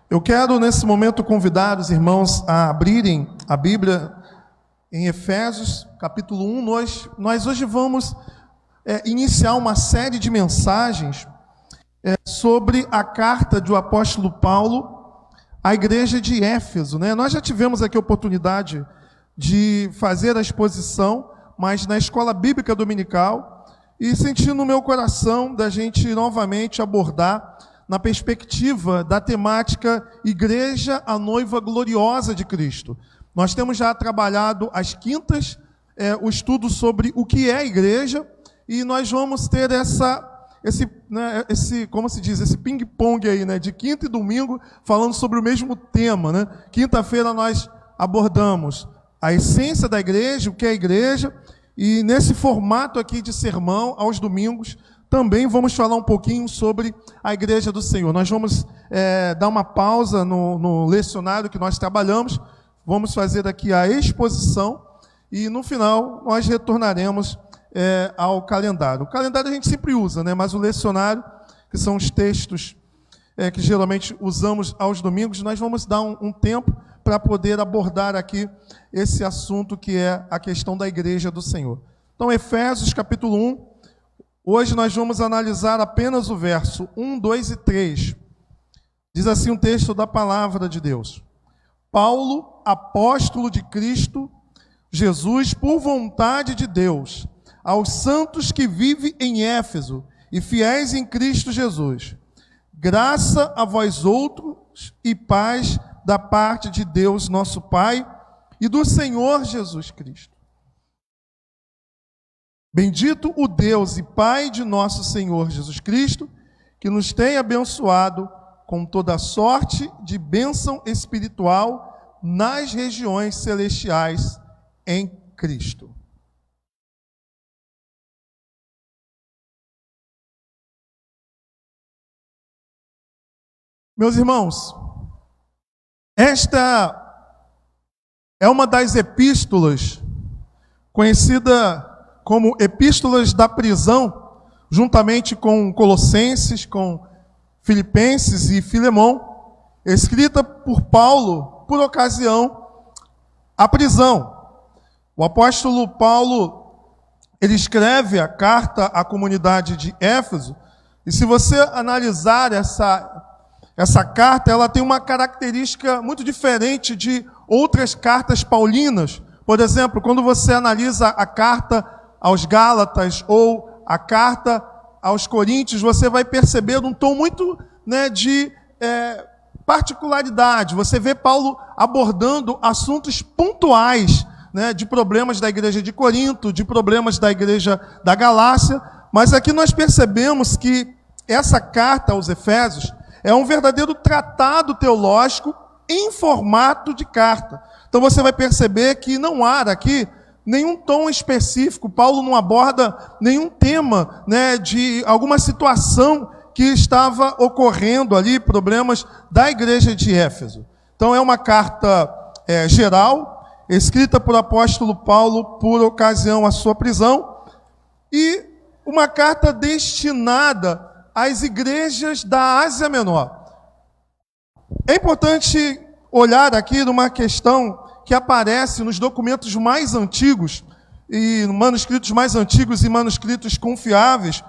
Eu quero, nesse momento, convidar os irmãos a abrirem a Bíblia em Efésios, capítulo 1. Nós hoje vamos iniciar uma série de mensagens sobre a carta do apóstolo Paulo à igreja de Éfeso, né? Nós já tivemos aqui a oportunidade de fazer a exposição, mas na escola bíblica dominical, e senti no meu coração da gente novamente abordar na perspectiva da temática Igreja, a Noiva Gloriosa de Cristo. Nós temos já trabalhado às quintas o estudo sobre o que é a igreja, e nós vamos ter esse ping-pong aí, né, de quinta e domingo, falando sobre o mesmo tema, né? Quinta-feira nós abordamos a essência da igreja, o que é a igreja, e nesse formato aqui de sermão, aos domingos, também vamos falar um pouquinho sobre a igreja do Senhor. Nós vamos dar uma pausa no lecionário que nós trabalhamos, vamos fazer aqui a exposição, e no final nós retornaremos ao calendário. O calendário a gente sempre usa, né? Mas o lecionário, que são os textos que geralmente usamos aos domingos, nós vamos dar um tempo para poder abordar aqui esse assunto que é a questão da igreja do Senhor. Então, Efésios capítulo 1, hoje nós vamos analisar apenas o verso 1, 2 e 3. Diz assim um texto da palavra de Deus: Paulo, apóstolo de Cristo Jesus, por vontade de Deus, aos santos que vivem em Éfeso e fiéis em Cristo Jesus. Graça a vós outros e paz da parte de Deus, nosso Pai, e do Senhor Jesus Cristo. Bendito o Deus e Pai de nosso Senhor Jesus Cristo, que nos tem abençoado com toda sorte de bênção espiritual nas regiões celestiais em Cristo. Meus irmãos, esta é uma das epístolas conhecida como epístolas da prisão, juntamente com Colossenses, com Filipenses e Filemão, escrita por Paulo por ocasião à prisão. O apóstolo Paulo, ele escreve a carta à comunidade de Éfeso, e se você analisar essa carta, ela tem uma característica muito diferente de outras cartas paulinas. Por exemplo, quando você analisa a carta aos Gálatas ou a carta aos Coríntios, você vai perceber um tom muito de particularidade. Você vê Paulo abordando assuntos pontuais, de problemas da igreja de Corinto, de problemas da igreja da Galácia, mas aqui nós percebemos que essa carta aos Efésios é um verdadeiro tratado teológico em formato de carta. Então você vai perceber que não há aqui nenhum tom específico. Paulo não aborda nenhum tema, de alguma situação que estava ocorrendo ali, problemas da igreja de Éfeso. Então é uma carta geral, escrita por apóstolo Paulo por ocasião à sua prisão, e uma carta destinada às igrejas da Ásia Menor. É importante olhar aqui numa questão que aparece nos documentos mais antigos, e manuscritos mais antigos e manuscritos confiáveis,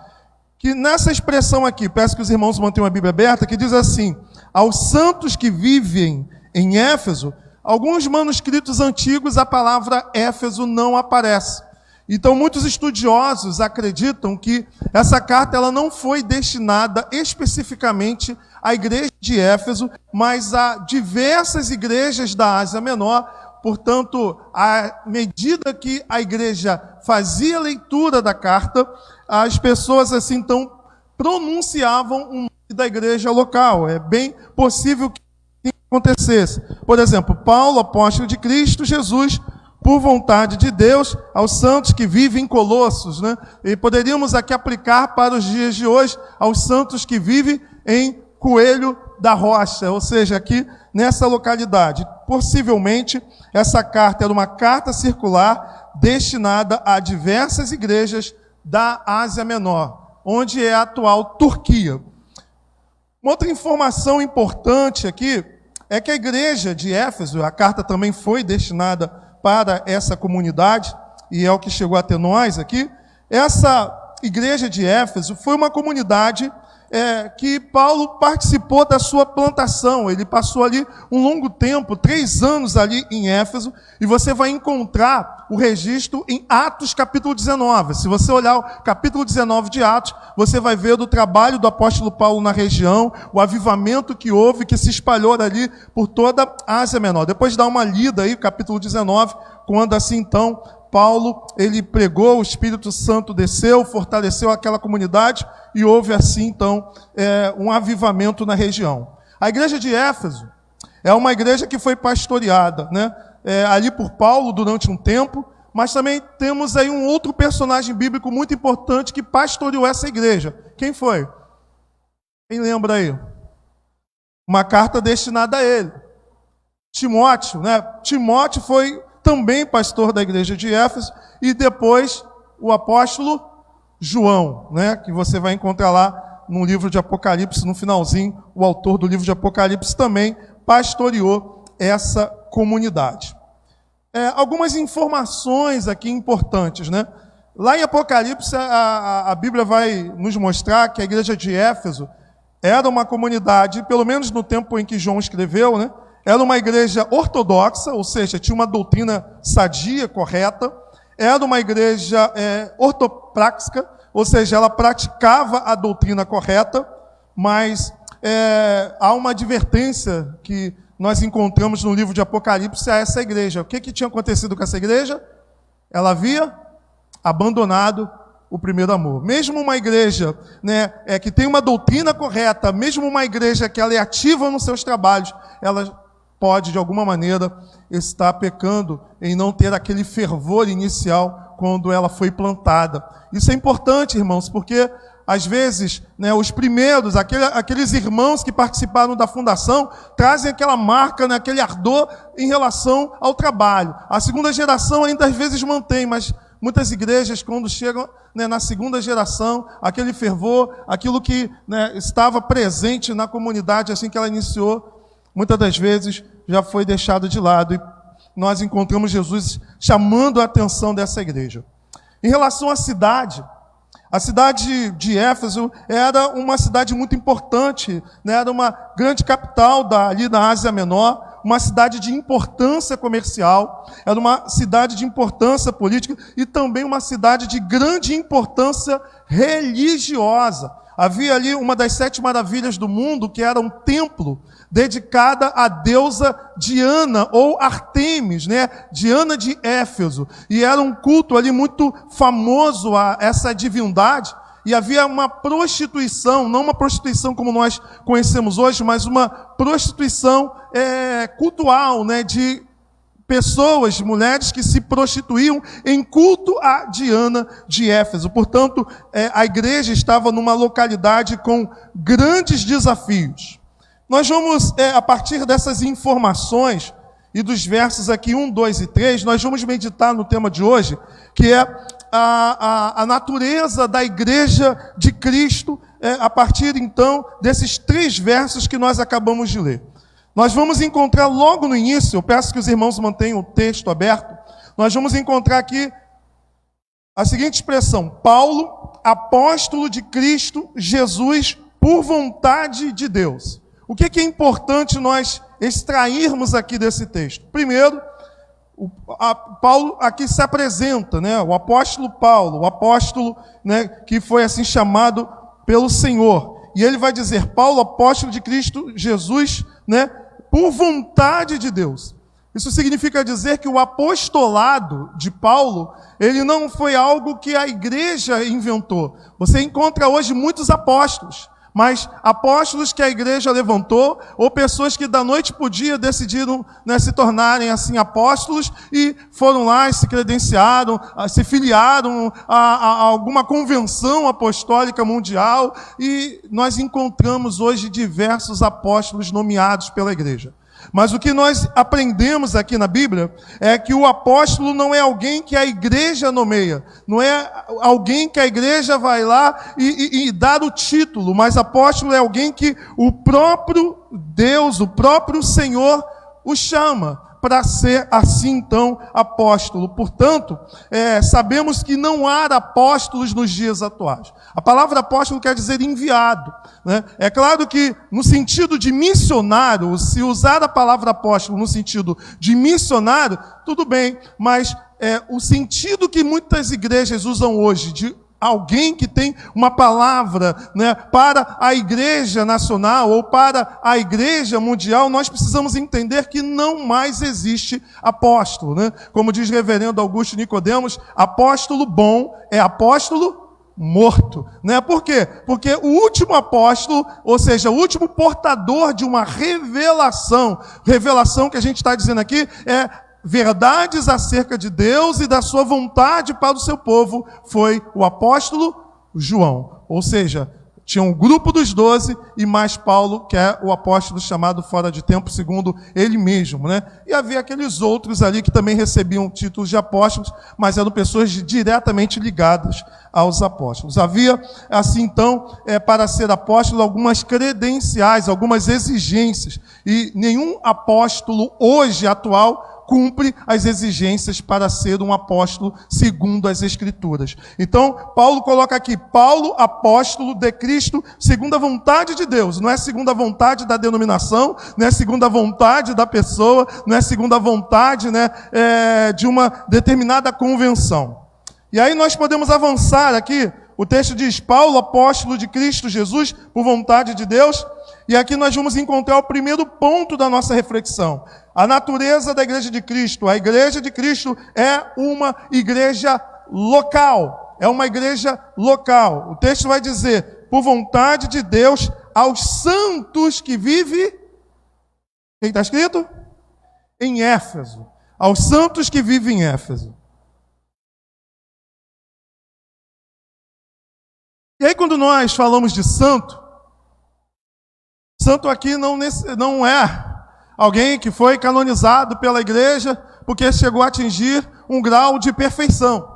que nessa expressão aqui, peço que os irmãos mantenham a Bíblia aberta, que diz assim: aos santos que vivem em Éfeso. Alguns manuscritos antigos a palavra Éfeso não aparece. Então, muitos estudiosos acreditam que essa carta ela não foi destinada especificamente à igreja de Éfeso, mas a diversas igrejas da Ásia Menor. Portanto, à medida que a igreja fazia a leitura da carta, as pessoas assim então pronunciavam o nome da igreja local. É bem possível que isso acontecesse. Por exemplo, Paulo, apóstolo de Cristo Jesus, por vontade de Deus, aos santos que vivem em Colossos, E poderíamos aqui aplicar para os dias de hoje, aos santos que vivem em Coelho da Rocha, ou seja, aqui nessa localidade. Possivelmente, essa carta era uma carta circular destinada a diversas igrejas da Ásia Menor, onde é a atual Turquia. Uma outra informação importante aqui é que a igreja de Éfeso, a carta também foi destinada para essa comunidade, e é o que chegou até nós aqui. Essa igreja de Éfeso foi uma comunidade que Paulo participou da sua plantação. Ele passou ali um longo tempo, 3 anos ali em Éfeso, e você vai encontrar o registro em Atos capítulo 19. Se você olhar o capítulo 19 de Atos, você vai ver do trabalho do apóstolo Paulo na região, o avivamento que houve, que se espalhou ali por toda a Ásia Menor. Depois dá uma lida aí, capítulo 19, quando assim então Paulo, ele pregou, o Espírito Santo desceu, fortaleceu aquela comunidade e houve assim então um avivamento na região. A igreja de Éfeso é uma igreja que foi pastoreada, né, ali por Paulo durante um tempo, mas também temos aí um outro personagem bíblico muito importante que pastoreou essa igreja. Quem foi? Quem lembra aí? Uma carta destinada a ele. Timóteo, né? Timóteo foi também pastor da igreja de Éfeso, e depois o apóstolo João, né, que você vai encontrar lá no livro de Apocalipse, no finalzinho, o autor do livro de Apocalipse também pastoreou essa comunidade. Algumas informações aqui importantes, né? Lá em Apocalipse, a Bíblia vai nos mostrar que a igreja de Éfeso era uma comunidade, pelo menos no tempo em que João escreveu, né? Era uma igreja ortodoxa, ou seja, tinha uma doutrina sadia, correta. Era uma igreja ortopráxica, ou seja, ela praticava a doutrina correta, mas há uma advertência que nós encontramos no livro de Apocalipse a essa igreja. O que tinha acontecido com essa igreja? Ela havia abandonado o primeiro amor. Mesmo uma igreja, né, que tem uma doutrina correta, mesmo uma igreja que ela é ativa nos seus trabalhos, ela pode, de alguma maneira, estar pecando em não ter aquele fervor inicial quando ela foi plantada. Isso é importante, irmãos, porque, às vezes, né, os primeiros, aqueles irmãos que participaram da fundação, trazem aquela marca, né, aquele ardor em relação ao trabalho. A segunda geração ainda, às vezes, mantém, mas muitas igrejas, quando chegam, né, na segunda geração, aquele fervor, aquilo que, né, estava presente na comunidade assim que ela iniciou, muitas das vezes já foi deixado de lado, e nós encontramos Jesus chamando a atenção dessa igreja. Em relação à cidade, a cidade de Éfeso era uma cidade muito importante, né? Era uma grande capital ali da Ásia Menor, uma cidade de importância comercial, era uma cidade de importância política e também uma cidade de grande importância religiosa. Havia ali uma das 7 maravilhas do mundo, que era um templo dedicada à deusa Diana, ou Artemis, né? Diana de Éfeso. E era um culto ali muito famoso a essa divindade. E havia uma prostituição, não uma prostituição como nós conhecemos hoje, mas uma prostituição cultual, né? De pessoas, mulheres que se prostituíam em culto a Diana de Éfeso. Portanto, a igreja estava numa localidade com grandes desafios. Nós vamos, a partir dessas informações e dos versos aqui 1, 2 e 3, nós vamos meditar no tema de hoje, que é a natureza da igreja de Cristo, a partir então desses 3 versos que nós acabamos de ler. Nós vamos encontrar logo no início, eu peço que os irmãos mantenham o texto aberto, nós vamos encontrar aqui a seguinte expressão: Paulo, apóstolo de Cristo Jesus, por vontade de Deus. O que é importante nós extrairmos aqui desse texto? Primeiro, Paulo aqui se apresenta, né? O apóstolo Paulo, o apóstolo, né, que foi assim chamado pelo Senhor. E ele vai dizer, Paulo, apóstolo de Cristo Jesus, né, por vontade de Deus. Isso significa dizer que o apostolado de Paulo, ele não foi algo que a igreja inventou. Você encontra hoje muitos apóstolos, mas apóstolos que a igreja levantou, ou pessoas que da noite para o dia decidiram, né, se tornarem assim apóstolos e foram lá e se credenciaram, se filiaram a alguma convenção apostólica mundial, e nós encontramos hoje diversos apóstolos nomeados pela igreja. Mas o que nós aprendemos aqui na Bíblia é que o apóstolo não é alguém que a igreja nomeia, não é alguém que a igreja vai lá e dá o título, mas apóstolo é alguém que o próprio Deus, o próprio Senhor o chama para ser assim então apóstolo. Portanto, sabemos que não há apóstolos nos dias atuais. A palavra apóstolo quer dizer enviado, né? É claro que no sentido de missionário, se usar a palavra apóstolo no sentido de missionário, tudo bem, mas o sentido que muitas igrejas usam hoje de alguém que tem uma palavra, né, para a igreja nacional ou para a igreja mundial, nós precisamos entender que não mais existe apóstolo, né? Como diz reverendo Augusto Nicodemos, apóstolo bom é apóstolo morto, né? Por quê? Porque o último apóstolo, ou seja, o último portador de uma revelação que a gente está dizendo aqui é verdades acerca de Deus e da sua vontade para o seu povo, foi o apóstolo João. Ou seja, tinha um grupo dos 12 e mais Paulo, que é o apóstolo chamado fora de tempo, segundo ele mesmo, né? E havia aqueles outros ali que também recebiam títulos de apóstolos, mas eram pessoas diretamente ligadas aos apóstolos. Havia, assim então, para ser apóstolo, algumas credenciais, algumas exigências. E nenhum apóstolo hoje, atual, cumpre as exigências para ser um apóstolo segundo as Escrituras. Então, Paulo coloca aqui, Paulo, apóstolo de Cristo, segundo a vontade de Deus. Não é segundo a vontade da denominação, não é segundo a vontade da pessoa, não é segundo a vontade, né, de uma determinada convenção. E aí nós podemos avançar aqui. O texto diz, Paulo, apóstolo de Cristo Jesus, por vontade de Deus. E aqui nós vamos encontrar o primeiro ponto da nossa reflexão. A natureza da igreja de Cristo. A igreja de Cristo é uma igreja local. É uma igreja local. O texto vai dizer, por vontade de Deus, aos santos que vivem... Quem está escrito? Em Éfeso. Aos santos que vivem em Éfeso. E aí quando nós falamos de santo, santo aqui não é alguém que foi canonizado pela igreja porque chegou a atingir um grau de perfeição.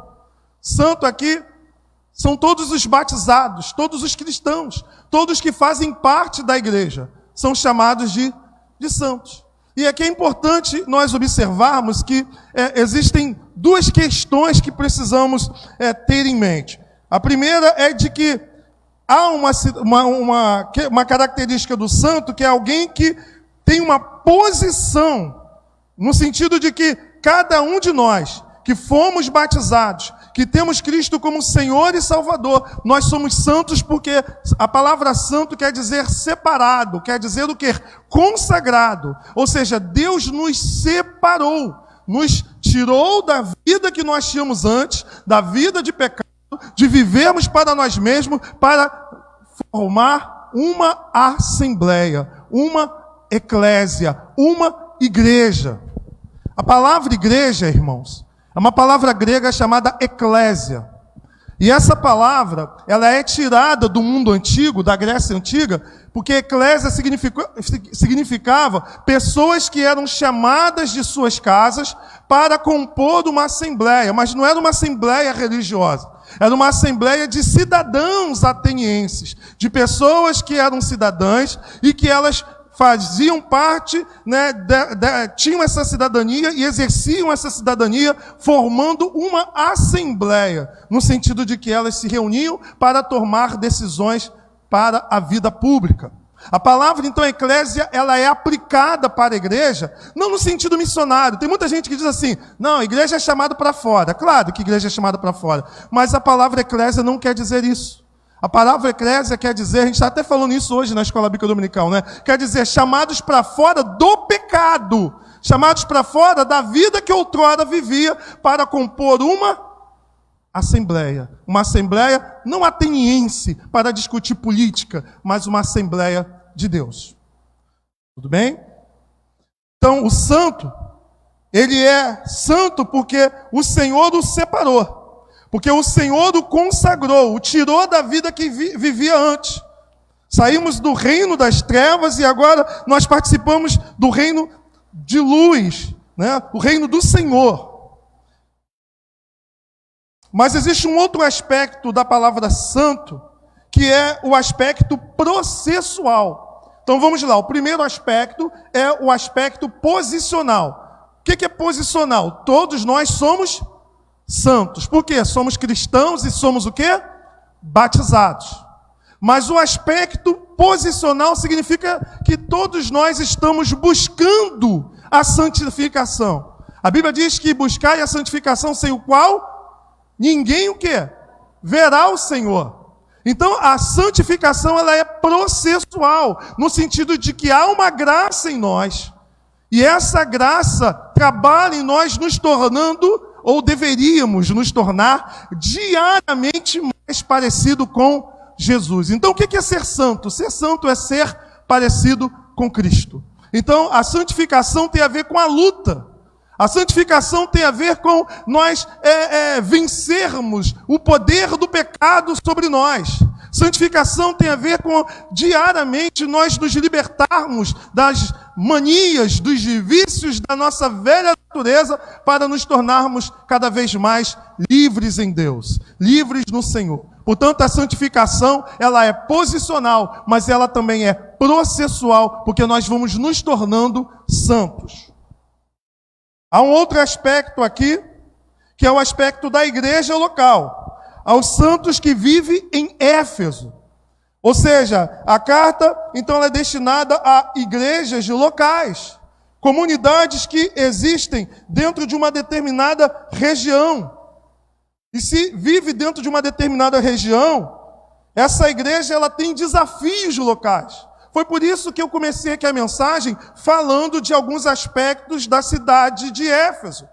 Santo aqui são todos os batizados, todos os cristãos, todos que fazem parte da igreja, são chamados de santos. E aqui é importante nós observarmos que existem duas questões que precisamos ter em mente. A primeira é de que há uma característica do santo que é alguém que tem uma posição, no sentido de que cada um de nós que fomos batizados, que temos Cristo como Senhor e Salvador, nós somos santos porque a palavra santo quer dizer separado, quer dizer o quê? Consagrado. Ou seja, Deus nos separou, nos tirou da vida que nós tínhamos antes, da vida de pecado, de vivermos para nós mesmos, para formar uma assembleia, uma eclésia, uma igreja. A palavra igreja, irmãos, é uma palavra grega chamada eclésia. E essa palavra, ela é tirada do mundo antigo, da Grécia Antiga, porque eclésia significava pessoas que eram chamadas de suas casas para compor uma assembleia, mas não era uma assembleia religiosa. Era uma assembleia de cidadãos atenienses, de pessoas que eram cidadãs e que elas faziam parte, né, tinham essa cidadania e exerciam essa cidadania formando uma assembleia, no sentido de que elas se reuniam para tomar decisões para a vida pública. A palavra, então, eclésia, ela é aplicada para a igreja, não no sentido missionário. Tem muita gente que diz assim, não, a igreja é chamada para fora. Claro que a igreja é chamada para fora, mas a palavra eclésia não quer dizer isso. A palavra eclésia quer dizer, a gente está até falando isso hoje na escola bíblica dominical, né? Quer dizer, chamados para fora do pecado, chamados para fora da vida que outrora vivia para compor uma assembleia não ateniense para discutir política, mas uma assembleia de Deus. Tudo bem? Então, o santo, ele é santo porque o Senhor o separou, porque o Senhor o consagrou, o tirou da vida que vivia antes. Saímos do reino das trevas e agora nós participamos do reino de luz, né? O reino do Senhor. Mas existe um outro aspecto da palavra santo, que é o aspecto processual. Então vamos lá, o primeiro aspecto é o aspecto posicional. O que é posicional? Todos nós somos santos. Por quê? Somos cristãos e somos o quê? Batizados. Mas o aspecto posicional significa que todos nós estamos buscando a santificação. A Bíblia diz que buscai a santificação sem o qual ninguém o quê? Verá o Senhor. Então a santificação ela é processual, no sentido de que há uma graça em nós. E essa graça trabalha em nós nos tornando, ou deveríamos nos tornar, diariamente mais parecido com Jesus. Então o que é ser santo? Ser santo é ser parecido com Cristo. Então a santificação tem a ver com a luta. A santificação tem a ver com nós vencermos o poder do pecado sobre nós. Santificação tem a ver com diariamente nós nos libertarmos das manias, dos vícios da nossa velha natureza para nos tornarmos cada vez mais livres em Deus, livres no Senhor. Portanto, a santificação, ela é posicional, mas ela também é processual, porque nós vamos nos tornando santos. Há um outro aspecto aqui, que é o aspecto da igreja local. Aos santos que vivem em Éfeso. Ou seja, a carta, então, ela é destinada a igrejas locais, comunidades que existem dentro de uma determinada região. E se vive dentro de uma determinada região, essa igreja ela tem desafios locais. Foi por isso que eu comecei aqui a mensagem falando de alguns aspectos da cidade de Éfeso.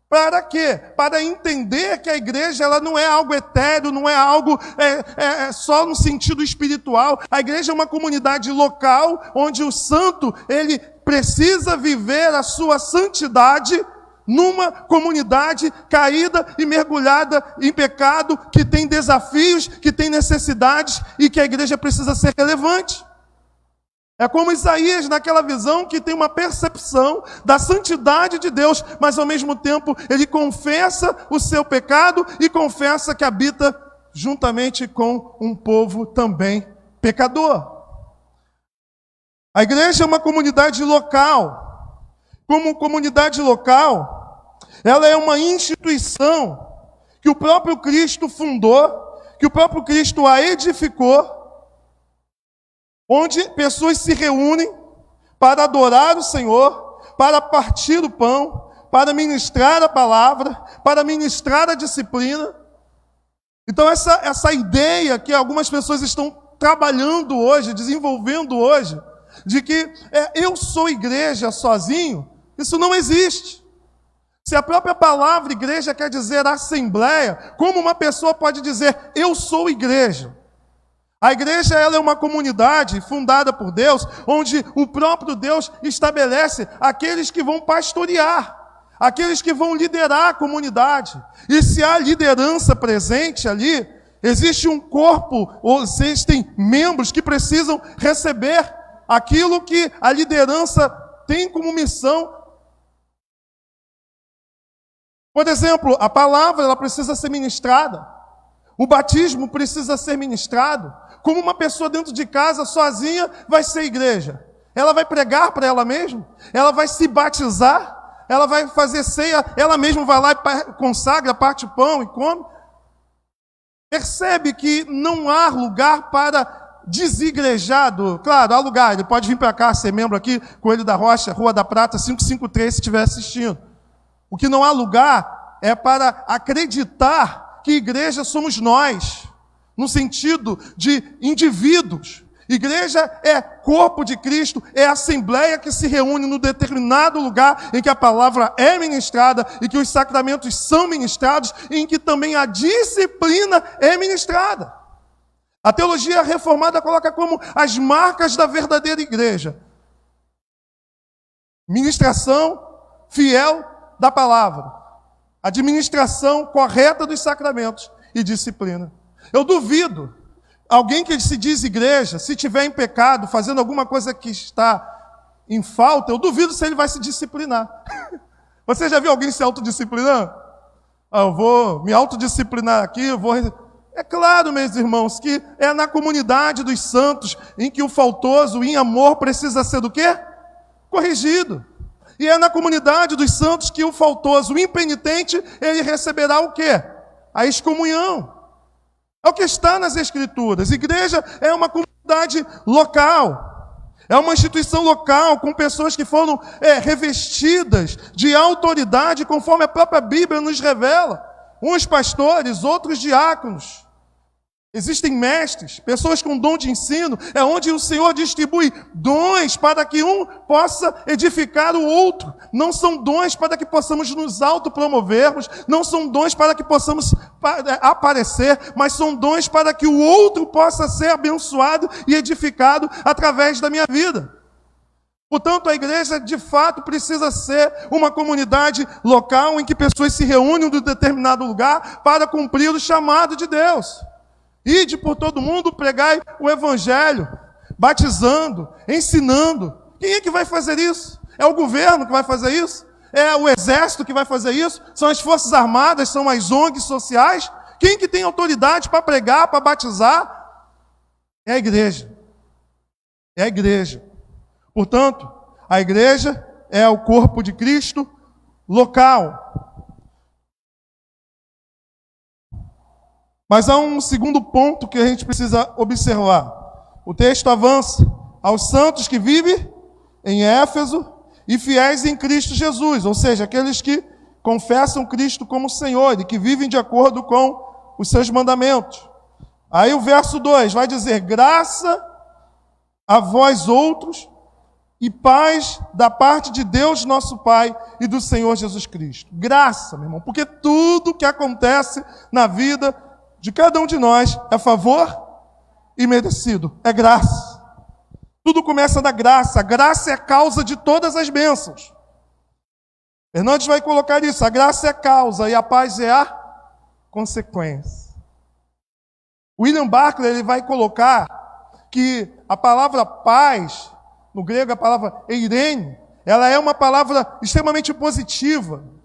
Para quê? Para entender que a igreja ela não é algo etéreo, não é algo só no sentido espiritual. A igreja é uma comunidade local, onde o santo ele precisa viver a sua santidade numa comunidade caída e mergulhada em pecado, que tem desafios, que tem necessidades e que a igreja precisa ser relevante. É como Isaías naquela visão que tem uma percepção da santidade de Deus, mas ao mesmo tempo ele confessa o seu pecado e confessa que habita juntamente com um povo também pecador. A igreja é uma comunidade local. Como comunidade local, ela é uma instituição que o próprio Cristo fundou, que o próprio Cristo a edificou, onde pessoas se reúnem para adorar o Senhor, para partir o pão, para ministrar a palavra, para ministrar a disciplina. Então essa ideia que algumas pessoas estão trabalhando hoje, desenvolvendo hoje, de que eu sou igreja sozinho, isso não existe. Se a própria palavra igreja quer dizer assembleia, como uma pessoa pode dizer eu sou igreja? A igreja ela é uma comunidade fundada por Deus, onde o próprio Deus estabelece aqueles que vão pastorear, aqueles que vão liderar a comunidade. E se há liderança presente ali, existe um corpo, ou existem membros que precisam receber aquilo que a liderança tem como missão. Por exemplo, a palavra ela precisa ser ministrada, o batismo precisa ser ministrado. Como uma pessoa dentro de casa, sozinha, vai ser igreja? Ela vai pregar para ela mesma? Ela vai se batizar? Ela vai fazer ceia? Ela mesma vai lá e consagra, parte o pão e come? Percebe que não há lugar para desigrejado. Claro, há lugar. Ele pode vir para cá, ser membro aqui, Coelho da Rocha, Rua da Prata, 553, se estiver assistindo. O que não há lugar é para acreditar que igreja somos nós, no sentido de indivíduos. Igreja é corpo de Cristo, é assembleia que se reúne no determinado lugar em que a palavra é ministrada e que os sacramentos são ministrados e em que também a disciplina é ministrada. A teologia reformada coloca como as marcas da verdadeira igreja: ministração fiel da palavra, administração correta dos sacramentos e disciplina. Eu duvido, alguém que se diz igreja, se tiver em pecado, fazendo alguma coisa que está em falta, eu duvido se ele vai se disciplinar. Você já viu alguém se autodisciplinando? Eu vou me autodisciplinar aqui, eu vou... É claro, meus irmãos, que é na comunidade dos santos em que o faltoso em amor precisa ser do quê? Corrigido. E é na comunidade dos santos que o faltoso, o impenitente, ele receberá o quê? A excomunhão. É o que está nas Escrituras. Igreja é uma comunidade local. É uma instituição local com pessoas que foram revestidas de autoridade, conforme a própria Bíblia nos revela. Uns pastores, outros diáconos. Existem mestres, pessoas com dom de ensino, é onde o Senhor distribui dons para que um possa edificar o outro. Não são dons para que possamos nos autopromovermos, não são dons para que possamos aparecer, mas são dons para que o outro possa ser abençoado e edificado através da minha vida. Portanto, a igreja, de fato, precisa ser uma comunidade local em que pessoas se reúnem em um determinado lugar para cumprir o chamado de Deus. Ide por todo mundo, pregai o evangelho, batizando, ensinando. Quem é que vai fazer isso? É o governo que vai fazer isso? É o exército que vai fazer isso? São as forças armadas? São as ONGs sociais? Quem que tem autoridade para pregar, para batizar? É a igreja. É a igreja. Portanto, a igreja é o corpo de Cristo local. Mas há um segundo ponto que a gente precisa observar. O texto avança aos santos que vivem em Éfeso e fiéis em Cristo Jesus, ou seja, aqueles que confessam Cristo como Senhor e que vivem de acordo com os seus mandamentos. Aí o verso 2 vai dizer: graça a vós outros e paz da parte de Deus nosso Pai e do Senhor Jesus Cristo. Graça, meu irmão, porque tudo que acontece na vida de cada um de nós é favor e merecido, é graça. Tudo começa da graça. A graça é a causa de todas as bênçãos. Fernandes vai colocar isso: a graça é a causa e a paz é a consequência. William Barclay ele vai colocar que a palavra paz, no grego a palavra eirene, ela é uma palavra extremamente positiva.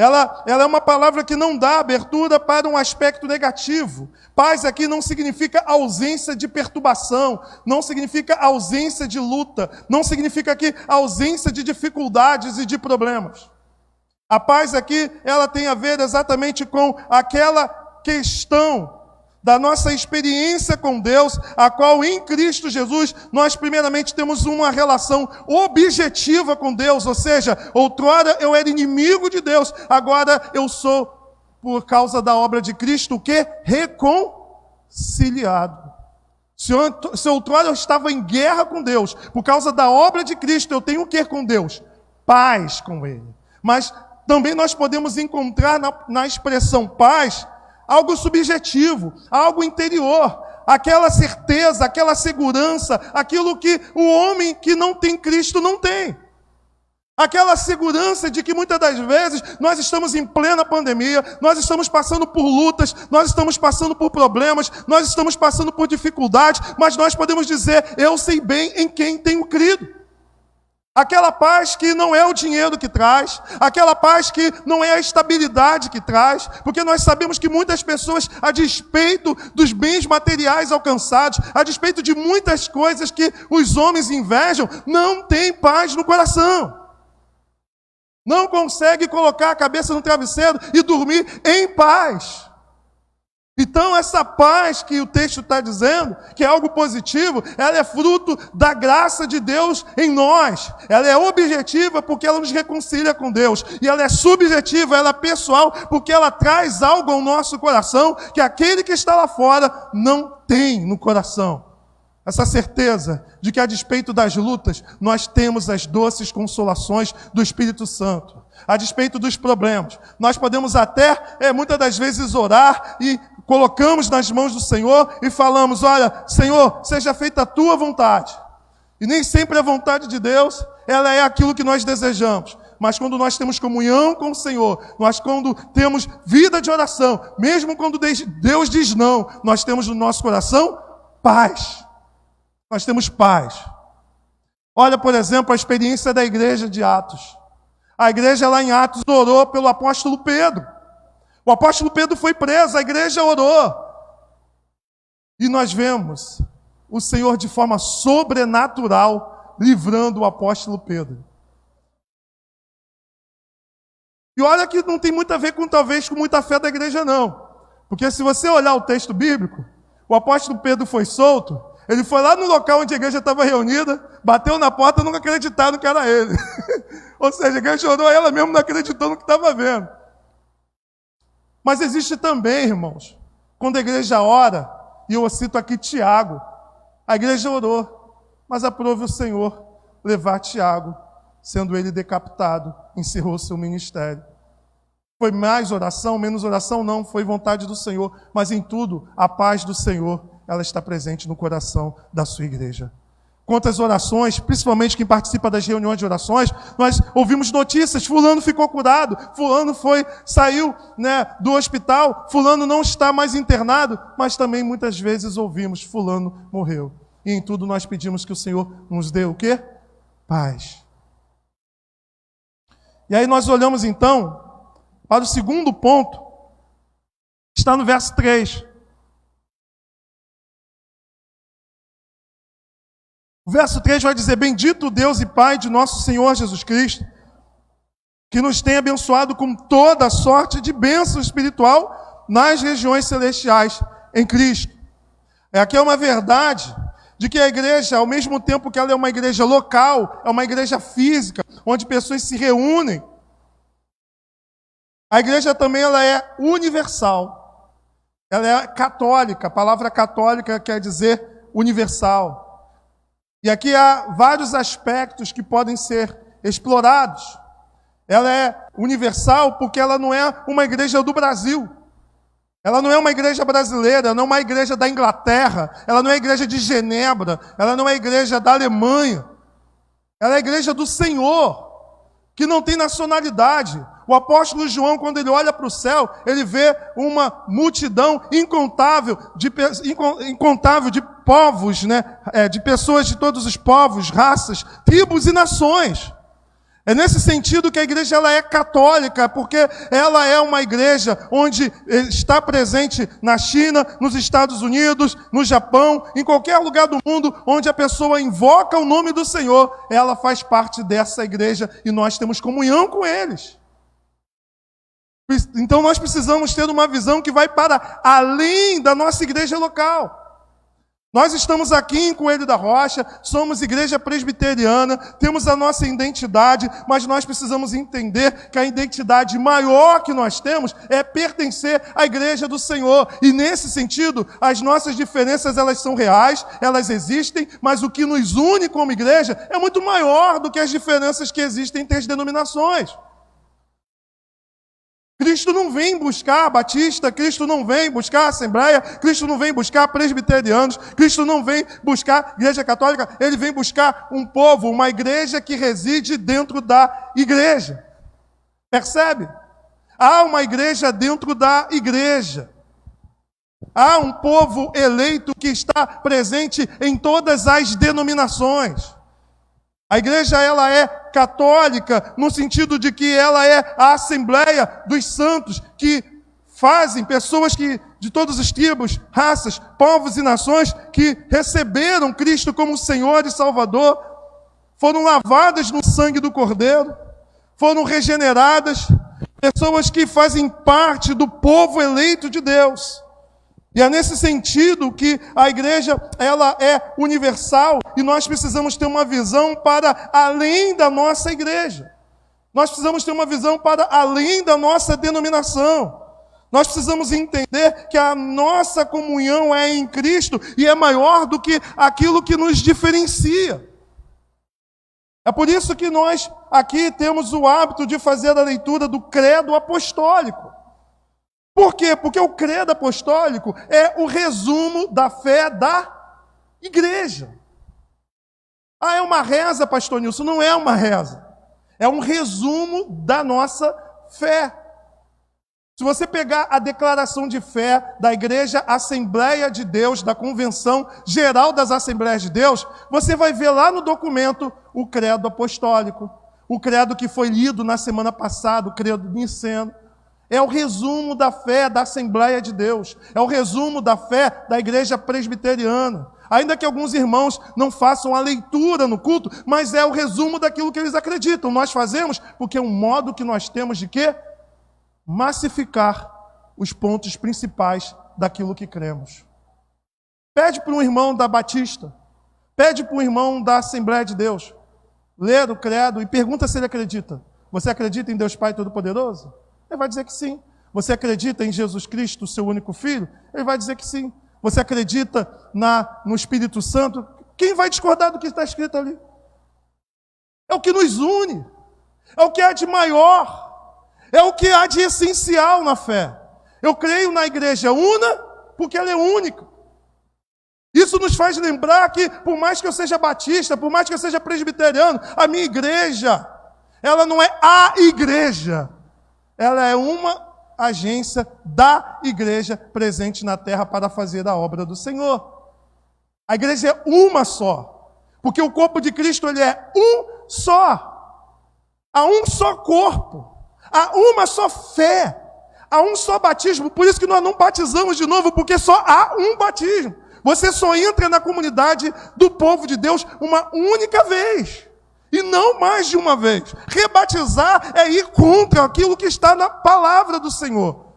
Ela é uma palavra que não dá abertura para um aspecto negativo. Paz aqui não significa ausência de perturbação, não significa ausência de luta, não significa aqui ausência de dificuldades e de problemas. A paz aqui, ela tem a ver exatamente com aquela questão da nossa experiência com Deus, a qual em Cristo Jesus nós primeiramente temos uma relação objetiva com Deus, ou seja, outrora eu era inimigo de Deus, agora eu sou, por causa da obra de Cristo, o quê? Reconciliado. Se outrora eu estava em guerra com Deus, por causa da obra de Cristo, eu tenho o quê com Deus? Paz com Ele. Mas também nós podemos encontrar na expressão paz algo subjetivo, algo interior, aquela certeza, aquela segurança, aquilo que o homem que não tem Cristo não tem. Aquela segurança de que muitas das vezes nós estamos em plena pandemia, nós estamos passando por lutas, nós estamos passando por problemas, nós estamos passando por dificuldades, mas nós podemos dizer: eu sei bem em quem tenho crido. Aquela paz que não é o dinheiro que traz, aquela paz que não é a estabilidade que traz, porque nós sabemos que muitas pessoas, a despeito dos bens materiais alcançados, a despeito de muitas coisas que os homens invejam, não têm paz no coração. Não consegue colocar a cabeça no travesseiro e dormir em paz. Então essa paz que o texto está dizendo, que é algo positivo, ela é fruto da graça de Deus em nós. Ela é objetiva porque ela nos reconcilia com Deus. E ela é subjetiva, ela é pessoal, porque ela traz algo ao nosso coração que aquele que está lá fora não tem no coração. Essa certeza de que a despeito das lutas, nós temos as doces consolações do Espírito Santo. A despeito dos problemas. Nós podemos até, muitas das vezes, orar e colocamos nas mãos do Senhor e falamos: olha, Senhor, seja feita a tua vontade. E nem sempre a vontade de Deus, ela é aquilo que nós desejamos. Mas quando nós temos comunhão com o Senhor, quando temos vida de oração, mesmo quando Deus diz não, nós temos no nosso coração paz. Nós temos paz. Olha, por exemplo, a experiência da igreja de Atos. A igreja lá em Atos orou pelo apóstolo Pedro. O apóstolo Pedro foi preso, a igreja orou. E nós vemos o Senhor de forma sobrenatural livrando o apóstolo Pedro. E olha que não tem muito a ver talvez com muita fé da igreja não. Porque se você olhar o texto bíblico, o apóstolo Pedro foi solto, ele foi lá no local onde a igreja estava reunida, bateu na porta e nunca acreditaram que era ele. Ou seja, a igreja orou, ela mesmo não acreditou no que estava vendo. Mas existe também, irmãos, quando a igreja ora, e eu cito aqui Tiago, a igreja orou, mas aprove o Senhor levar Tiago, sendo ele decapitado, encerrou seu ministério. Foi mais oração, menos oração? Não, foi vontade do Senhor, mas em tudo, a paz do Senhor, ela está presente no coração da sua igreja. Quantas orações, principalmente quem participa das reuniões de orações, nós ouvimos notícias, fulano ficou curado, fulano saiu do hospital, fulano não está mais internado, mas também muitas vezes ouvimos, fulano morreu. E em tudo nós pedimos que o Senhor nos dê o quê? Paz. E aí nós olhamos então para o segundo ponto, está no verso 3. O verso 3 vai dizer: bendito Deus e Pai de nosso Senhor Jesus Cristo, que nos tem abençoado com toda sorte de bênção espiritual nas regiões celestiais em Cristo. Aqui é uma verdade de que a igreja, ao mesmo tempo que ela é uma igreja local, é uma igreja física, onde pessoas se reúnem, a igreja também ela é universal. Ela é católica. A palavra católica quer dizer universal. E aqui há vários aspectos que podem ser explorados. Ela é universal porque ela não é uma igreja do Brasil. Ela não é uma igreja brasileira, não é uma igreja da Inglaterra, ela não é a igreja de Genebra, ela não é a igreja da Alemanha. Ela é a igreja do Senhor, que não tem nacionalidade. O apóstolo João, quando ele olha para o céu, ele vê uma multidão incontável de povos, de pessoas de todos os povos, raças, tribos e nações. É nesse sentido que a igreja ela é católica, porque ela é uma igreja onde está presente na China, nos Estados Unidos, no Japão, em qualquer lugar do mundo onde a pessoa invoca o nome do Senhor, ela faz parte dessa igreja e nós temos comunhão com eles. Então nós precisamos ter uma visão que vai para além da nossa igreja local. Nós estamos aqui em Coelho da Rocha, somos igreja presbiteriana, temos a nossa identidade, mas nós precisamos entender que a identidade maior que nós temos é pertencer à igreja do Senhor. E nesse sentido, as nossas diferenças elas são reais, elas existem, mas o que nos une como igreja é muito maior do que as diferenças que existem entre as denominações. Cristo não vem buscar batista, Cristo não vem buscar assembleia, Cristo não vem buscar presbiterianos, Cristo não vem buscar igreja católica, ele vem buscar um povo, uma igreja que reside dentro da igreja. Percebe? Há uma igreja dentro da igreja. Há um povo eleito que está presente em todas as denominações. A igreja ela é católica no sentido de que ela é a assembleia dos santos que fazem pessoas que de todos os tribos, raças, povos e nações que receberam Cristo como Senhor e Salvador, foram lavadas no sangue do Cordeiro, foram regeneradas, pessoas que fazem parte do povo eleito de Deus. E é nesse sentido que a igreja ela é universal e nós precisamos ter uma visão para além da nossa igreja. Nós precisamos ter uma visão para além da nossa denominação. Nós precisamos entender que a nossa comunhão é em Cristo e é maior do que aquilo que nos diferencia. É por isso que nós aqui temos o hábito de fazer a leitura do credo apostólico. Por quê? Porque o credo apostólico é o resumo da fé da igreja. Ah, é uma reza, pastor Nilson? Não é uma reza. É um resumo da nossa fé. Se você pegar a declaração de fé da Igreja Assembleia de Deus, da Convenção Geral das Assembleias de Deus, você vai ver lá no documento o credo apostólico, o credo que foi lido na semana passada, o credo niceno. É o resumo da fé da Assembleia de Deus, é o resumo da fé da Igreja Presbiteriana. Ainda que alguns irmãos não façam a leitura no culto, mas é o resumo daquilo que eles acreditam. Nós fazemos porque é um modo que nós temos de quê? Massificar os pontos principais daquilo que cremos. Pede para um irmão da Batista, pede para um irmão da Assembleia de Deus ler o credo e pergunta se ele acredita. Você acredita em Deus Pai Todo-Poderoso? Ele vai dizer que sim. Você acredita em Jesus Cristo, seu único Filho? Ele vai dizer que sim. Você acredita no Espírito Santo? Quem vai discordar do que está escrito ali? É o que nos une, é o que há de maior, é o que há de essencial na fé. Eu creio na igreja una porque ela é única. Isso nos faz lembrar que, por mais que eu seja batista, por mais que eu seja presbiteriano, a minha igreja, ela não é a igreja, ela é uma agência da igreja presente na terra para fazer a obra do Senhor. A igreja é uma só, porque o corpo de Cristo ele é um só. Há um só corpo, há uma só fé, há um só batismo. Por isso que nós não batizamos de novo, porque só há um batismo. Você só entra na comunidade do povo de Deus uma única vez. E não mais de uma vez. Rebatizar é ir contra aquilo que está na palavra do Senhor.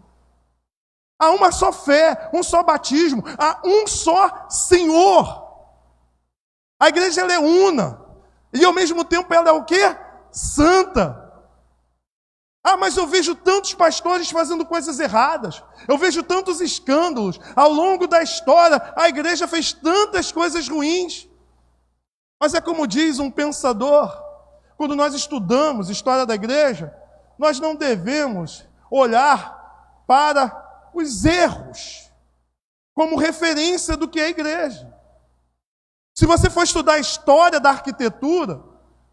Há uma só fé, um só batismo, há um só Senhor. A igreja ela é una. E ao mesmo tempo ela é o quê? Santa. Ah, mas eu vejo tantos pastores fazendo coisas erradas. Eu vejo tantos escândalos. Ao longo da história, a igreja fez tantas coisas ruins. Mas é como diz um pensador, quando nós estudamos história da igreja, nós não devemos olhar para os erros como referência do que é a igreja. Se você for estudar a história da arquitetura,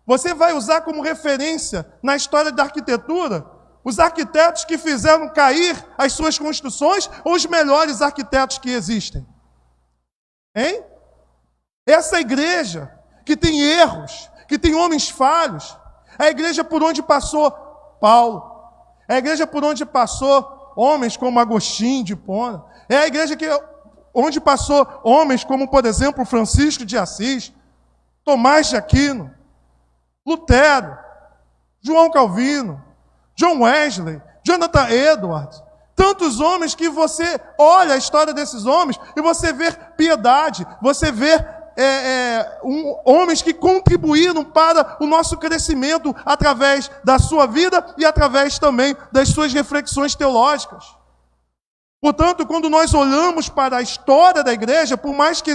você vai usar como referência na história da arquitetura os arquitetos que fizeram cair as suas construções ou os melhores arquitetos que existem. Hein? Essa igreja que tem erros, que tem homens falhos, é a igreja por onde passou Paulo, é a igreja por onde passou homens como Agostinho de Hipona, é a igreja onde passou homens como, por exemplo, Francisco de Assis, Tomás de Aquino, Lutero, João Calvino, John Wesley, Jonathan Edwards, tantos homens que você olha a história desses homens e você vê piedade, você vê homens que contribuíram para o nosso crescimento através da sua vida e através também das suas reflexões teológicas. Portanto, quando nós olhamos para a história da igreja, por mais que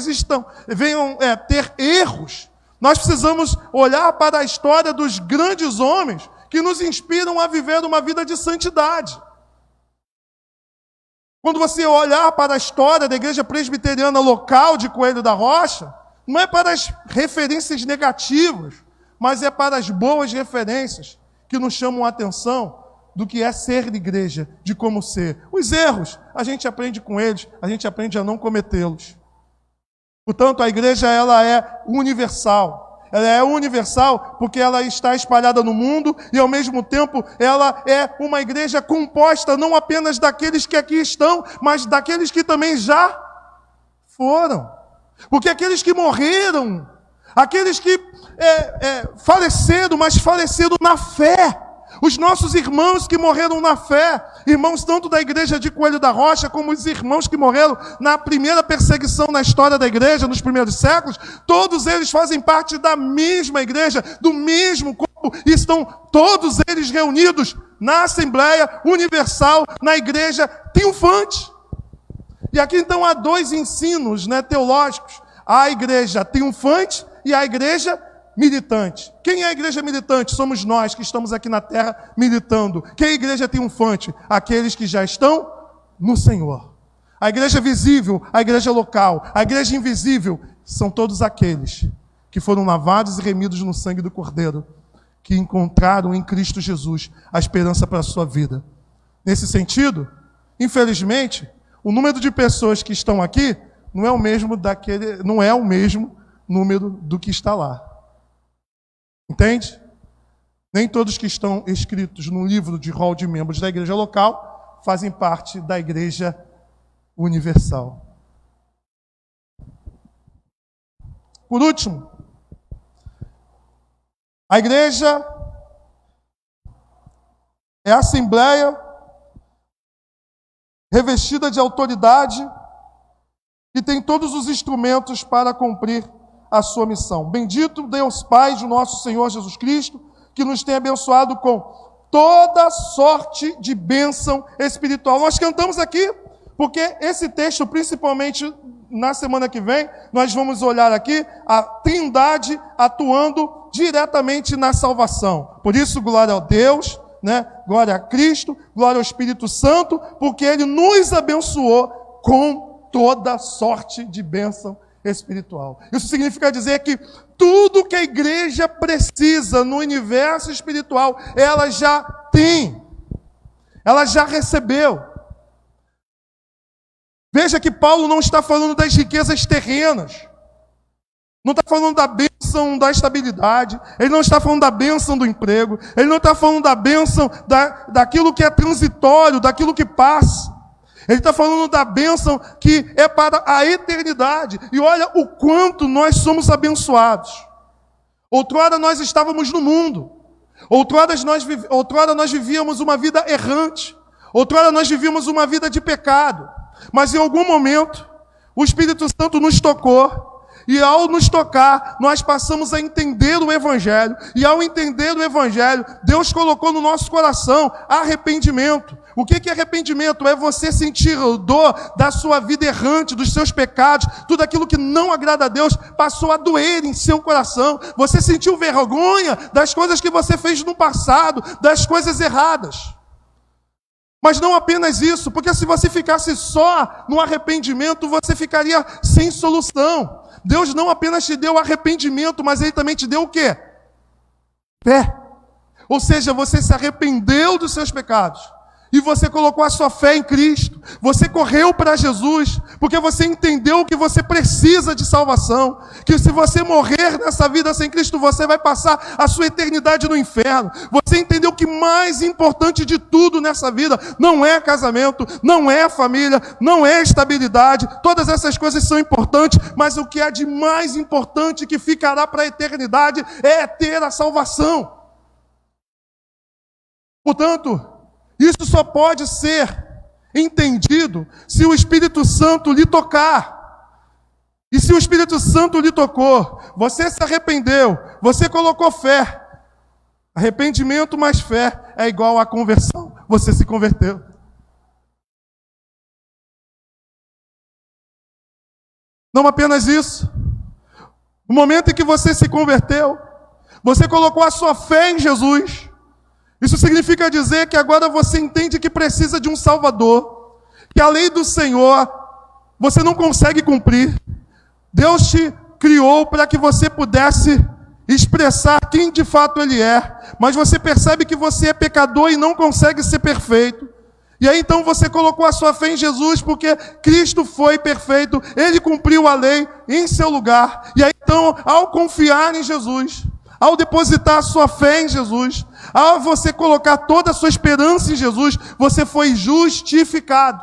venham ter erros, nós precisamos olhar para a história dos grandes homens que nos inspiram a viver uma vida de santidade. Quando você olhar para a história da igreja presbiteriana local de Coelho da Rocha, não é para as referências negativas, mas é para as boas referências que nos chamam a atenção do que é ser igreja, de como ser. Os erros, a gente aprende com eles, a gente aprende a não cometê-los. Portanto, a igreja ela é universal. Ela é universal porque ela está espalhada no mundo e, ao mesmo tempo, ela é uma igreja composta não apenas daqueles que aqui estão, mas daqueles que também já foram. Porque aqueles que morreram, aqueles que faleceram, mas faleceram na fé, os nossos irmãos que morreram na fé, irmãos tanto da igreja de Coelho da Rocha, como os irmãos que morreram na primeira perseguição na história da igreja, nos primeiros séculos, todos eles fazem parte da mesma igreja, do mesmo corpo, e estão todos eles reunidos na Assembleia Universal, na igreja triunfante. E aqui então há dois ensinos teológicos, a igreja triunfante e a igreja militante. Quem é a igreja militante? Somos nós que estamos aqui na terra militando. Quem é a igreja triunfante? Aqueles que já estão no Senhor. A igreja visível, a igreja local, a igreja invisível, são todos aqueles que foram lavados e remidos no sangue do Cordeiro, que encontraram em Cristo Jesus a esperança para a sua vida. Nesse sentido, infelizmente, o número de pessoas que estão aqui não é o mesmo número do que está lá. Entende? Nem todos que estão escritos no livro de rol de membros da igreja local fazem parte da igreja universal. Por último, a igreja é a assembleia revestida de autoridade e tem todos os instrumentos para cumprir a sua missão. Bendito Deus Pai de nosso Senhor Jesus Cristo, que nos tem abençoado com toda sorte de bênção espiritual. Nós cantamos aqui, porque esse texto, principalmente na semana que vem, nós vamos olhar aqui a Trindade atuando diretamente na salvação. Por isso, glória a Deus, né? Glória a Cristo, glória ao Espírito Santo, porque Ele nos abençoou com toda sorte de bênção espiritual. Isso significa dizer que tudo que a igreja precisa no universo espiritual, ela já tem, ela já recebeu. Veja que Paulo não está falando das riquezas terrenas, não está falando da bênção da estabilidade, ele não está falando da bênção do emprego, ele não está falando da bênção daquilo que é transitório, daquilo que passa. Ele está falando da bênção que é para a eternidade. E olha o quanto nós somos abençoados. Outrora nós estávamos no mundo. Outrora nós vivíamos uma vida errante. Outrora nós vivíamos uma vida de pecado. Mas em algum momento, o Espírito Santo nos tocou. E ao nos tocar, nós passamos a entender o Evangelho. E ao entender o Evangelho, Deus colocou no nosso coração arrependimento. O que é arrependimento? É você sentir dor da sua vida errante, dos seus pecados, tudo aquilo que não agrada a Deus passou a doer em seu coração. Você sentiu vergonha das coisas que você fez no passado, das coisas erradas. Mas não apenas isso, porque se você ficasse só no arrependimento, você ficaria sem solução. Deus não apenas te deu arrependimento, mas Ele também te deu o quê? Fé. Ou seja, você se arrependeu dos seus pecados. E você colocou a sua fé em Cristo. Você correu para Jesus, porque você entendeu que você precisa de salvação. Que se você morrer nessa vida sem Cristo, você vai passar a sua eternidade no inferno. Você entendeu que mais importante de tudo nessa vida não é casamento, não é família, não é estabilidade. Todas essas coisas são importantes, mas o que é de mais importante que ficará para a eternidade é ter a salvação. Portanto, isso só pode ser entendido se o Espírito Santo lhe tocar. E se o Espírito Santo lhe tocou, você se arrependeu, você colocou fé. Arrependimento mais fé é igual a conversão. Você se converteu. Não apenas isso. No momento em que você se converteu, você colocou a sua fé em Jesus. Isso significa dizer que agora você entende que precisa de um Salvador, que a lei do Senhor você não consegue cumprir. Deus te criou para que você pudesse expressar quem de fato Ele é, mas você percebe que você é pecador e não consegue ser perfeito. E aí então você colocou a sua fé em Jesus, porque Cristo foi perfeito, Ele cumpriu a lei em seu lugar. E aí então, ao confiar em Jesus, ao depositar a sua fé em Jesus, ao você colocar toda a sua esperança em Jesus, você foi justificado.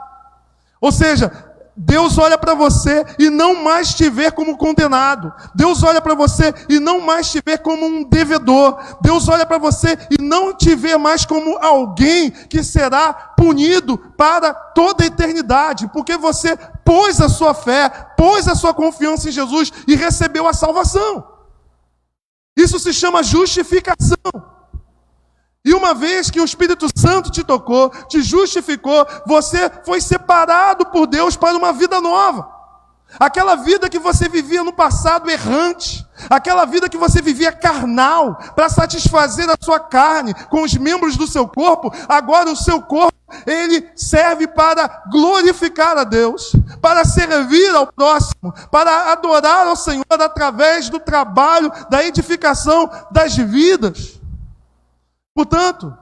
Ou seja, Deus olha para você e não mais te vê como condenado. Deus olha para você e não mais te vê como um devedor. Deus olha para você e não te vê mais como alguém que será punido para toda a eternidade, porque você pôs a sua fé, pôs a sua confiança em Jesus e recebeu a salvação. Isso se chama justificação. E uma vez que o Espírito Santo te tocou, te justificou, você foi separado por Deus para uma vida nova. Aquela vida que você vivia no passado errante, aquela vida que você vivia carnal, para satisfazer a sua carne com os membros do seu corpo, agora o seu corpo, ele serve para glorificar a Deus, para servir ao próximo, para adorar ao Senhor através do trabalho, da edificação das vidas. Portanto,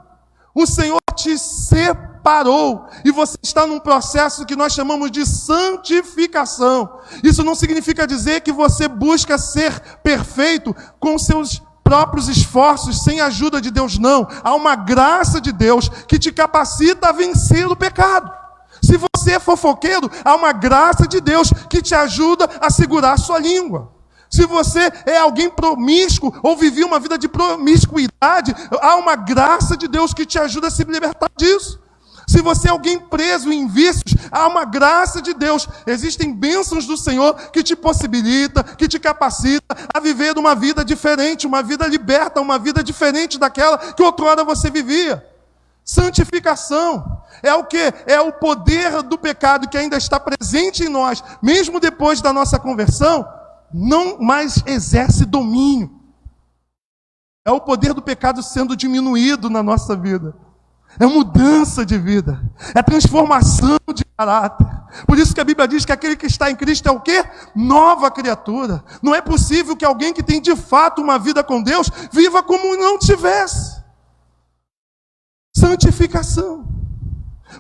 O Senhor te separou e você está num processo que nós chamamos de santificação. Isso não significa dizer que você busca ser perfeito com seus próprios esforços, sem a ajuda de Deus, não. Há uma graça de Deus que te capacita a vencer o pecado. Se você é fofoqueiro, há uma graça de Deus que te ajuda a segurar a sua língua. Se você é alguém promíscuo ou vivia uma vida de promiscuidade, há uma graça de Deus que te ajuda a se libertar disso. Se você é alguém preso em vícios, há uma graça de Deus. Existem bênçãos do Senhor que te possibilita, que te capacita a viver uma vida diferente, uma vida liberta, uma vida diferente daquela que outrora você vivia. Santificação é o quê? É o poder do pecado que ainda está presente em nós, mesmo depois da nossa conversão, não mais exerce domínio. É o poder do pecado sendo diminuído na nossa vida. É mudança de vida. É transformação de caráter. Por isso que a Bíblia diz que aquele que está em Cristo é o quê? Nova criatura. Não é possível que alguém que tem de fato uma vida com Deus viva como não tivesse. Santificação.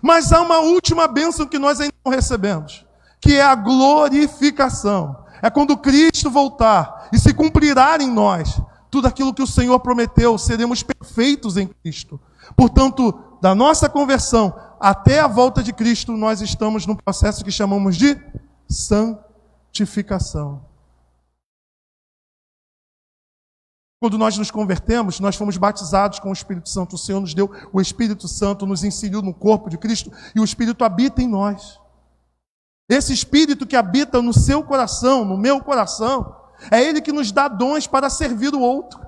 Mas há uma última bênção que nós ainda não recebemos, que é a glorificação. É quando Cristo voltar e se cumprirá em nós tudo aquilo que o Senhor prometeu, seremos perfeitos em Cristo. Portanto, da nossa conversão até a volta de Cristo, nós estamos num processo que chamamos de santificação. Quando nós nos convertemos, nós fomos batizados com o Espírito Santo. O Senhor nos deu o Espírito Santo, nos inseriu no corpo de Cristo e o Espírito habita em nós. Esse Espírito que habita no seu coração, no meu coração, é Ele que nos dá dons para servir o outro.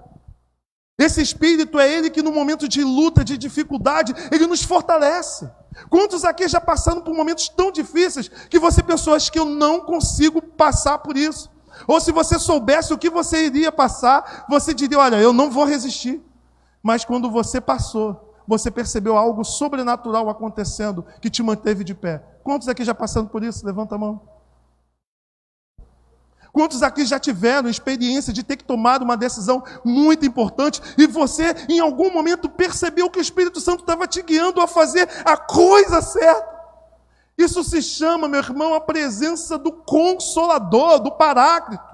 Esse Espírito é Ele que no momento de luta, de dificuldade, Ele nos fortalece. Quantos aqui já passaram por momentos tão difíceis que você pensou, acho que eu não consigo passar por isso? Ou se você soubesse o que você iria passar, você diria, olha, eu não vou resistir. Mas quando você passou, você percebeu algo sobrenatural acontecendo que te manteve de pé. Quantos aqui já passaram por isso? Levanta a mão. Quantos aqui já tiveram experiência de ter que tomar uma decisão muito importante e você, em algum momento, percebeu que o Espírito Santo estava te guiando a fazer a coisa certa? Isso se chama, meu irmão, a presença do Consolador, do Paráclito.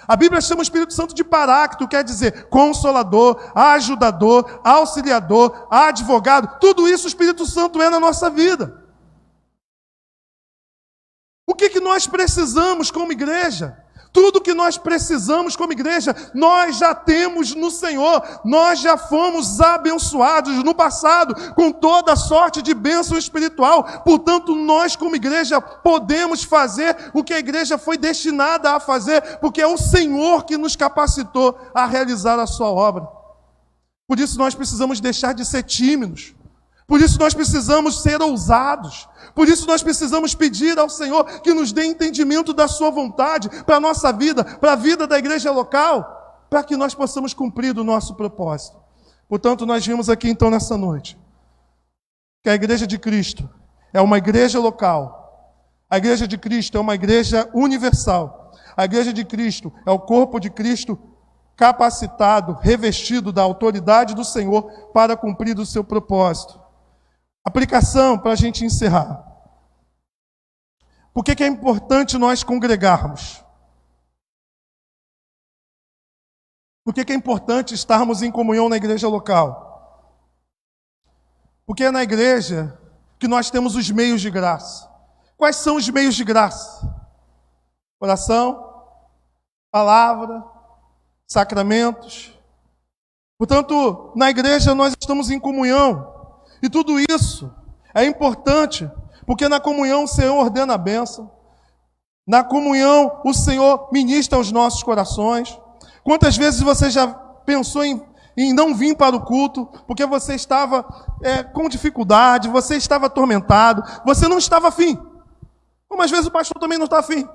A Bíblia chama o Espírito Santo de Paráclito, quer dizer Consolador, Ajudador, Auxiliador, Advogado. Tudo isso o Espírito Santo é na nossa vida. O que nós precisamos como igreja? Tudo que nós precisamos como igreja, nós já temos no Senhor. Nós já fomos abençoados no passado com toda sorte de bênção espiritual. Portanto, nós como igreja podemos fazer o que a igreja foi destinada a fazer, porque é o Senhor que nos capacitou a realizar a sua obra. Por isso nós precisamos deixar de ser tímidos. Por isso nós precisamos ser ousados. Por isso nós precisamos pedir ao Senhor que nos dê entendimento da sua vontade para a nossa vida, para a vida da igreja local, para que nós possamos cumprir o nosso propósito. Portanto, nós vimos aqui então nessa noite que a igreja de Cristo é uma igreja local. A igreja de Cristo é uma igreja universal. A igreja de Cristo é o corpo de Cristo capacitado, revestido da autoridade do Senhor para cumprir o seu propósito. Aplicação para a gente encerrar. Por que é importante nós congregarmos? Por que é importante estarmos em comunhão na igreja local? Porque é na igreja que nós temos os meios de graça. Quais são os meios de graça? Oração, palavra, sacramentos. Portanto, na igreja nós estamos em comunhão. E tudo isso é importante, porque na comunhão o Senhor ordena a bênção. Na comunhão o Senhor ministra aos nossos corações. Quantas vezes você já pensou em não vir para o culto, porque você estava com dificuldade, você estava atormentado, você não estava afim. Como às vezes o pastor também não está afim.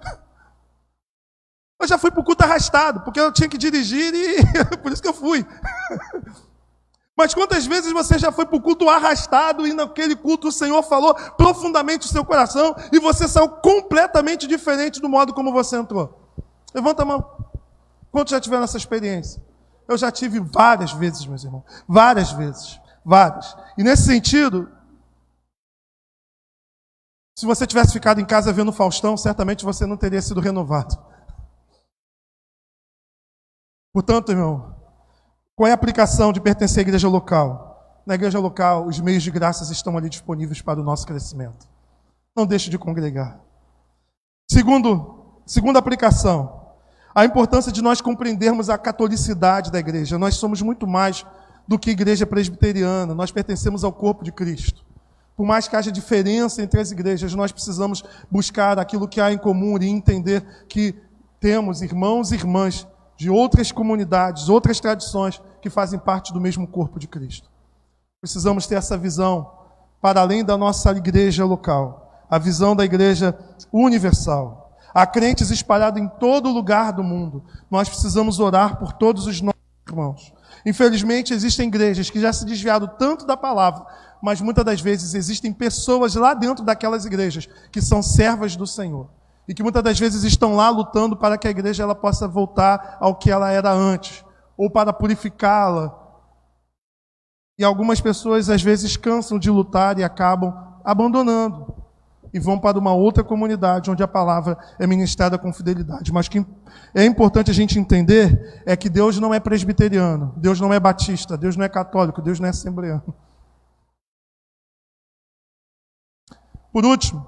Eu já fui para o culto arrastado, porque eu tinha que dirigir e por isso que eu fui. Mas quantas vezes você já foi para o culto arrastado e naquele culto o Senhor falou profundamente o seu coração e você saiu completamente diferente do modo como você entrou? Levanta a mão. Quantos já tiveram essa experiência? Eu já tive várias vezes, meus irmãos. Várias vezes. Várias. E nesse sentido, se você tivesse ficado em casa vendo o Faustão, certamente você não teria sido renovado. Portanto, irmão, qual é a aplicação de pertencer à igreja local? Na igreja local, os meios de graças estão ali disponíveis para o nosso crescimento. Não deixe de congregar. Segunda aplicação, a importância de nós compreendermos a catolicidade da igreja. Nós somos muito mais do que igreja presbiteriana, nós pertencemos ao corpo de Cristo. Por mais que haja diferença entre as igrejas, nós precisamos buscar aquilo que há em comum e entender que temos irmãos e irmãs de outras comunidades, outras tradições que fazem parte do mesmo corpo de Cristo. Precisamos ter essa visão para além da nossa igreja local, a visão da igreja universal. Há crentes espalhados em todo lugar do mundo. Nós precisamos orar por todos os nossos irmãos. Infelizmente, existem igrejas que já se desviaram tanto da palavra, mas muitas das vezes existem pessoas lá dentro daquelas igrejas que são servas do Senhor. E que muitas das vezes estão lá lutando para que a igreja ela possa voltar ao que ela era antes, ou para purificá-la. E algumas pessoas às vezes cansam de lutar e acabam abandonando. E vão para uma outra comunidade onde a palavra é ministrada com fidelidade. Mas o que é importante a gente entender é que Deus não é presbiteriano, Deus não é batista, Deus não é católico, Deus não é assembleano. Por último,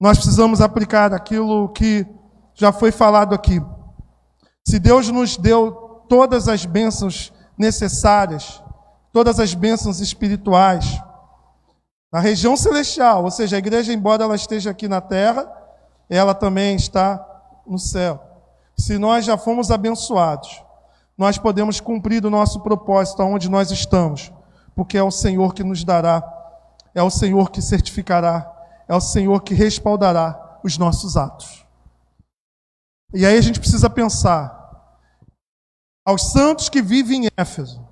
nós precisamos aplicar aquilo que já foi falado aqui. Se Deus nos deu todas as bênçãos necessárias, todas as bênçãos espirituais, na região celestial, ou seja, a igreja, embora ela esteja aqui na terra, ela também está no céu. Se nós já fomos abençoados, nós podemos cumprir o nosso propósito aonde nós estamos, porque é o Senhor que nos dará, é o Senhor que certificará, é o Senhor que respaldará os nossos atos. E aí a gente precisa pensar aos santos que vivem em Éfeso,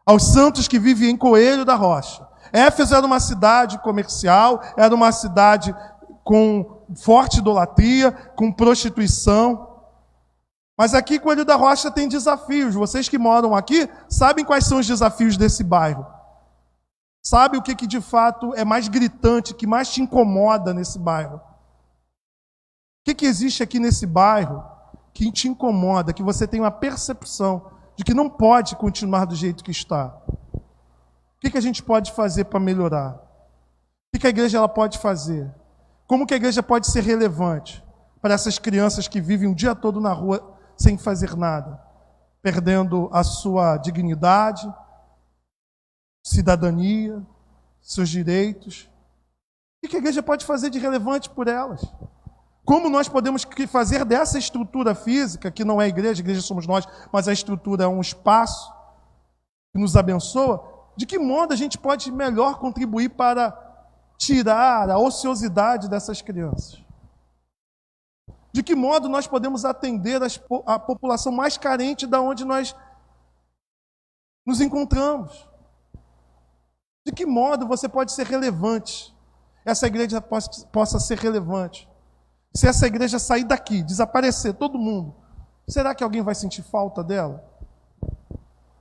aos santos que vivem em Coelho da Rocha. Éfeso era uma cidade comercial, era uma cidade com forte idolatria, com prostituição. Mas aqui, Coelho da Rocha tem desafios. Vocês que moram aqui sabem quais são os desafios desse bairro. Sabe o que de fato é mais gritante, que mais te incomoda nesse bairro? O que existe aqui nesse bairro que te incomoda, que você tem uma percepção de que não pode continuar do jeito que está? O que a gente pode fazer para melhorar? O que a igreja ela pode fazer? Como que a igreja pode ser relevante para essas crianças que vivem o dia todo na rua sem fazer nada, perdendo a sua dignidade, cidadania, seus direitos? O que a igreja pode fazer de relevante por elas? Como nós podemos fazer dessa estrutura física, que não é a igreja somos nós, mas a estrutura é um espaço que nos abençoa, de que modo a gente pode melhor contribuir para tirar a ociosidade dessas crianças? De que modo nós podemos atender a população mais carente da onde nós nos encontramos? De que modo você pode ser relevante? Essa igreja possa ser relevante. Se essa igreja sair daqui, desaparecer, todo mundo, será que alguém vai sentir falta dela?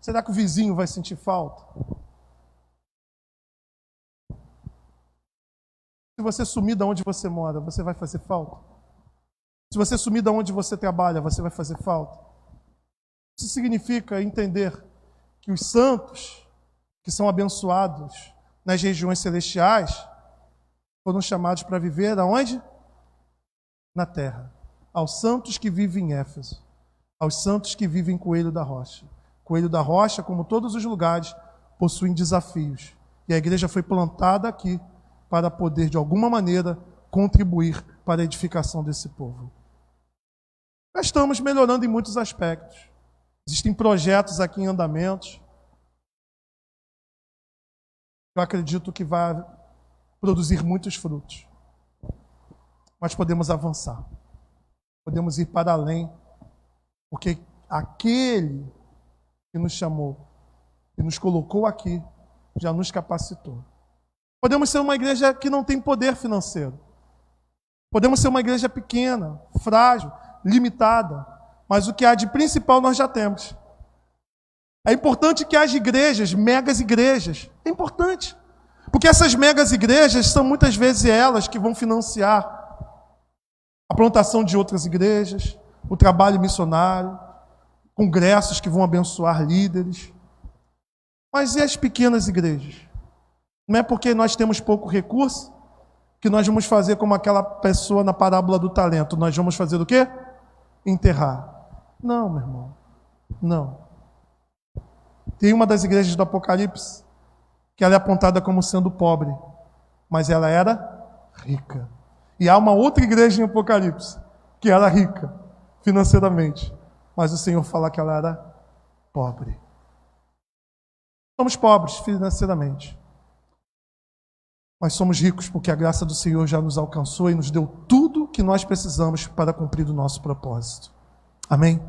Será que o vizinho vai sentir falta? Se você sumir de onde você mora, você vai fazer falta? Se você sumir de onde você trabalha, você vai fazer falta? Isso significa entender que os santos, que são abençoados nas regiões celestiais, foram chamados para viver aonde? Na terra. Aos santos que vivem em Éfeso, aos santos que vivem em Coelho da Rocha. Coelho da Rocha, como todos os lugares, possuem desafios. E a igreja foi plantada aqui para poder, de alguma maneira, contribuir para a edificação desse povo. Já estamos melhorando em muitos aspectos. Existem projetos aqui em andamentos. Eu acredito que vai produzir muitos frutos. Mas podemos avançar. Podemos ir para além. Porque aquele que nos chamou e nos colocou aqui já nos capacitou. Podemos ser uma igreja que não tem poder financeiro. Podemos ser uma igreja pequena, frágil, limitada. Mas o que há de principal nós já temos. É importante que haja igrejas, megas igrejas. É importante. Porque essas megas igrejas são muitas vezes elas que vão financiar a plantação de outras igrejas, o trabalho missionário, congressos que vão abençoar líderes. Mas e as pequenas igrejas? Não é porque nós temos pouco recurso que nós vamos fazer como aquela pessoa na parábola do talento. Nós vamos fazer o quê? Enterrar. Não, meu irmão. Não. Tem uma das igrejas do Apocalipse que ela é apontada como sendo pobre, mas ela era rica. E há uma outra igreja em Apocalipse que era rica financeiramente, mas o Senhor fala que ela era pobre. Somos pobres financeiramente, mas somos ricos porque a graça do Senhor já nos alcançou e nos deu tudo que nós precisamos para cumprir o nosso propósito. Amém?